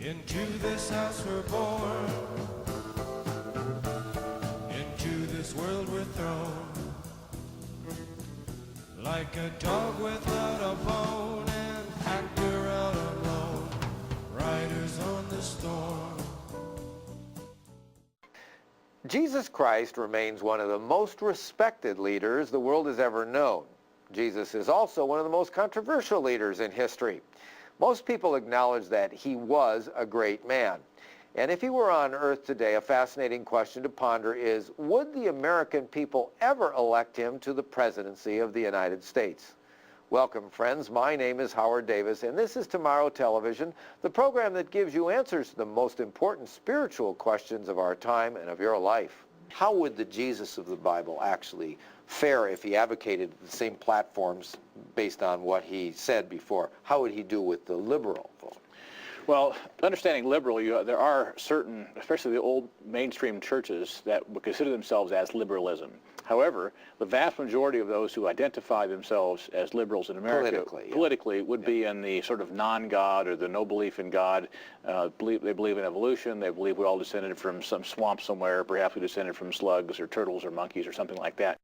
Into this house we're born, into this world we're thrown, like a dog without a bone, an actor out alone, riders on the storm. Jesus Christ remains one of the most respected leaders the world has ever known. Jesus is also one of the most controversial leaders in history. Most people acknowledge that he was a great man. And if he were on earth today, a fascinating question to ponder is, would the American people ever elect him to the presidency of the United States? Welcome, friends. My name is Howard Davis, and this is Tomorrow Television, the program that gives you answers to the most important spiritual questions of our time and of your life. How would the Jesus of the Bible actually fare if he advocated the same platforms based on what he said before? How would he do with the liberal vote? Well, understanding liberal, there are certain, especially the old mainstream churches, that would consider themselves as liberalism. However, the vast majority of those who identify themselves as liberals in America politically would be in the sort of non-God or the no belief in God. They believe in evolution. They believe we all descended from some swamp somewhere. Perhaps we descended from slugs or turtles or monkeys or something like that.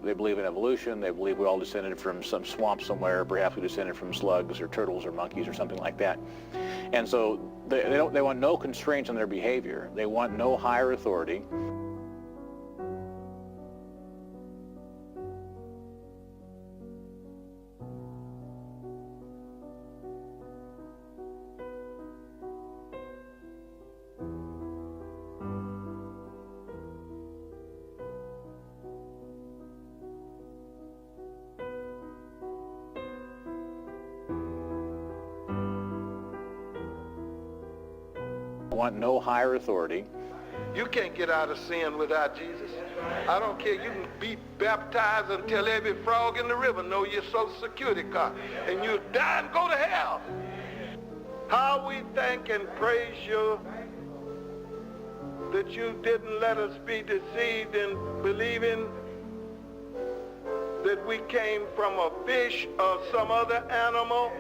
They believe in evolution. They believe we all descended from some swamp somewhere. Perhaps we descended from slugs or turtles or monkeys or something like that. And so they want no constraints on their behavior. They want no higher authority. Want no higher authority. You can't get out of sin without Jesus. I don't care. You can be baptized until every frog in the river know your social security card, and you die and go to hell. How we thank and praise you that you didn't let us be deceived in believing that we came from a fish or some other animal.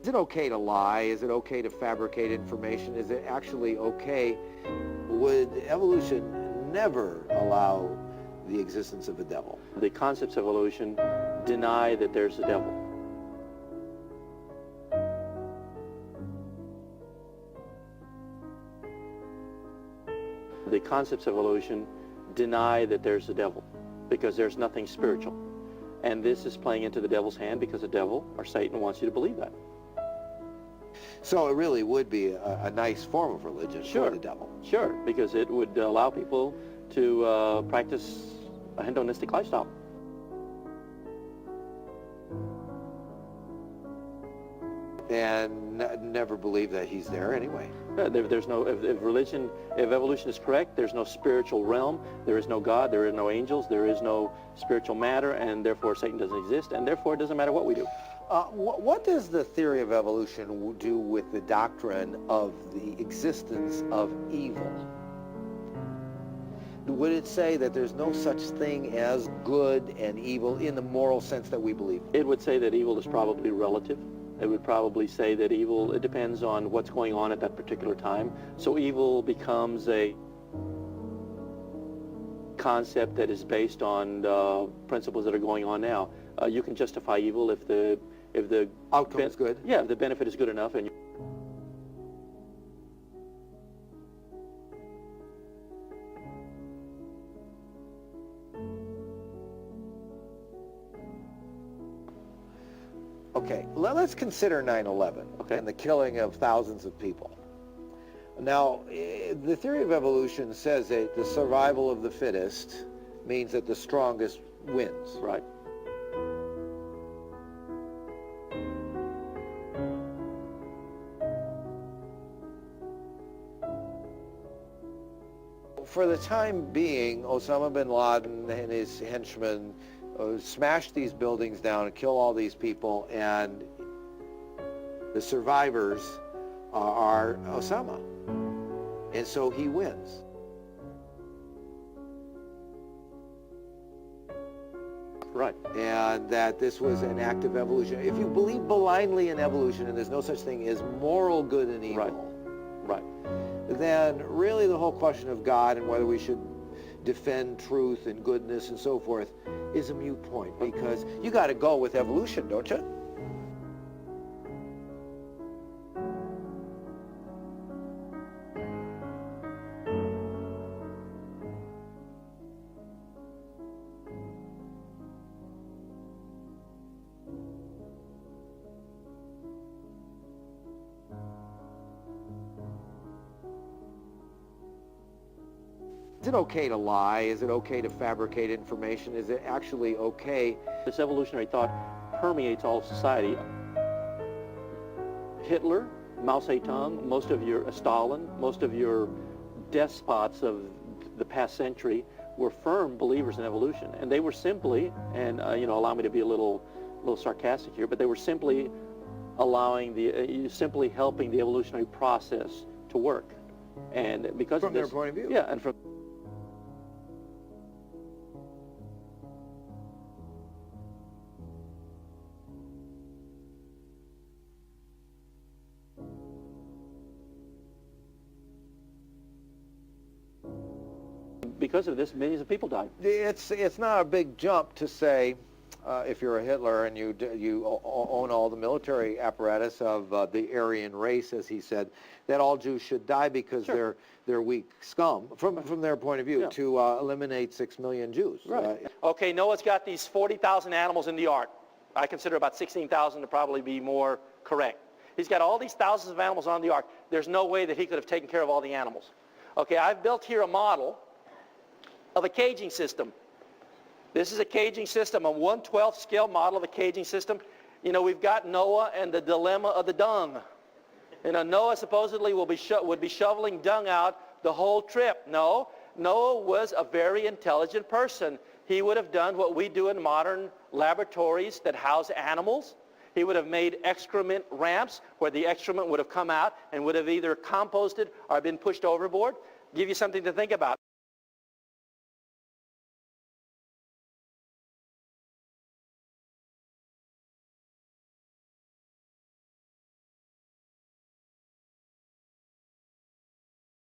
Is it okay to lie? Is it okay to fabricate information? Is it actually okay? Would evolution never allow the existence of a devil? The concepts of evolution deny that there's a devil. The concepts of evolution deny that there's a devil because there's nothing spiritual. And this is playing into the devil's hand because the devil, or Satan, wants you to believe that. So it really would be a nice form of religion for the devil. Sure, because it would allow people to practice a hedonistic lifestyle. And never believe that he's there anyway. There's no, if evolution is correct, there's no spiritual realm, there is no God, there are no angels, there is no spiritual matter, and therefore Satan doesn't exist, and therefore it doesn't matter what we do. What does the theory of evolution do with the doctrine of the existence of evil? Would it say that there's no such thing as good and evil in the moral sense that we believe? It would say that evil is probably relative. It would probably say that evil, it depends on what's going on at that particular time. So evil becomes a concept that is based on principles that are going on now. You can justify evil if the outcome is good. Yeah, if the benefit is good enough, and Okay, let's consider 9/11 Okay. and the killing of thousands of people. Now, the theory of evolution says that the survival of the fittest means that the strongest wins. Right. For the time being, Osama bin Laden and his henchmen smashed these buildings down and kill all these people, and the survivors are Osama. And so he wins. Right. And that this was an act of evolution. If you believe blindly in evolution and there's no such thing as moral good and evil, Right. then really the whole question of God and whether we should defend truth and goodness and so forth is a moot point, because you got to go with evolution, don't you? Is it okay to lie? Is it okay to fabricate information? Is it actually okay? This evolutionary thought permeates all of society. Hitler, Mao Zedong, most of your Stalin, most of your despots of the past century were firm believers in evolution, and they were simply, and allow me to be a little sarcastic here, but they were simply simply helping the evolutionary process to work, and because From of this, their point of view. yeah, and from because of this, millions of people died. It's not a big jump to say, if you're a Hitler and you own all the military apparatus of the Aryan race, as he said, that all Jews should die because Sure. they're weak scum from their point of view, Yeah. to eliminate 6 million Jews. Right. Okay, Noah's got these 40,000 animals in the ark. I consider about 16,000 to probably be more correct. He's got all these thousands of animals on the ark. There's no way that he could have taken care of all the animals. Okay, I've built here a model of a caging system. This is a caging system, a 1/12 scale model of a caging system. We've got Noah and the dilemma of the dung. Noah supposedly would be shoveling dung out the whole trip. No, Noah was a very intelligent person. He would have done what we do in modern laboratories that house animals. He would have made excrement ramps where the excrement would have come out and would have either composted or been pushed overboard. Give you something to think about.